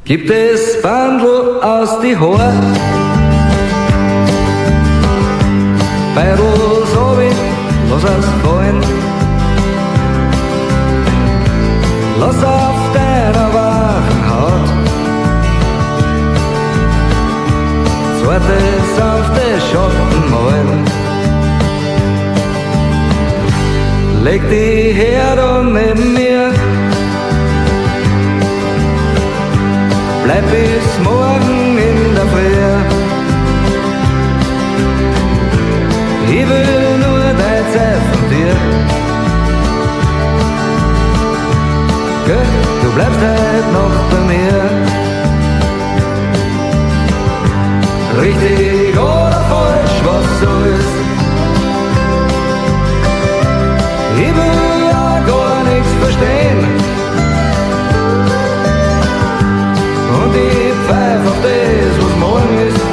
Gibt es Bandel aus die Haar? Beidel so wie, lass es fallen. Lass auf deiner wachen Haut zarte, sanfte Schatten malen. Leg die her da neben mir, bleib bis morgen in der Früh. Ich will nur dein Zeit von dir. Gell, du bleibst heute noch bei mir. Richtig oder falsch, was so ist. Ich will ja gar nichts verstehen. Und ich pfeif auf das, was morgen ist.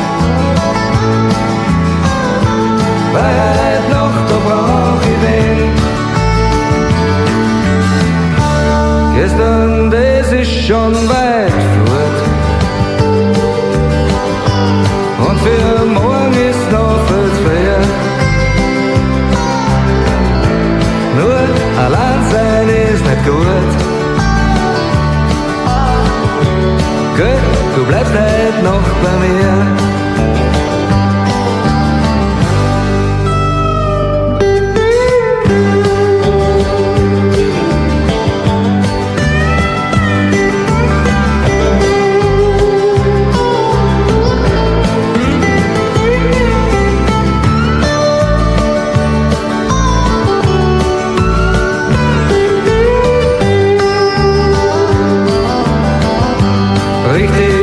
Weil heute Nacht, da brauch ich wen. Gestern, das ist schon weit fort. Und für morgen ist noch viel zu früh. Nur allein sein ist nicht gut. Gell, du bleibst heute noch bei mir. Richtig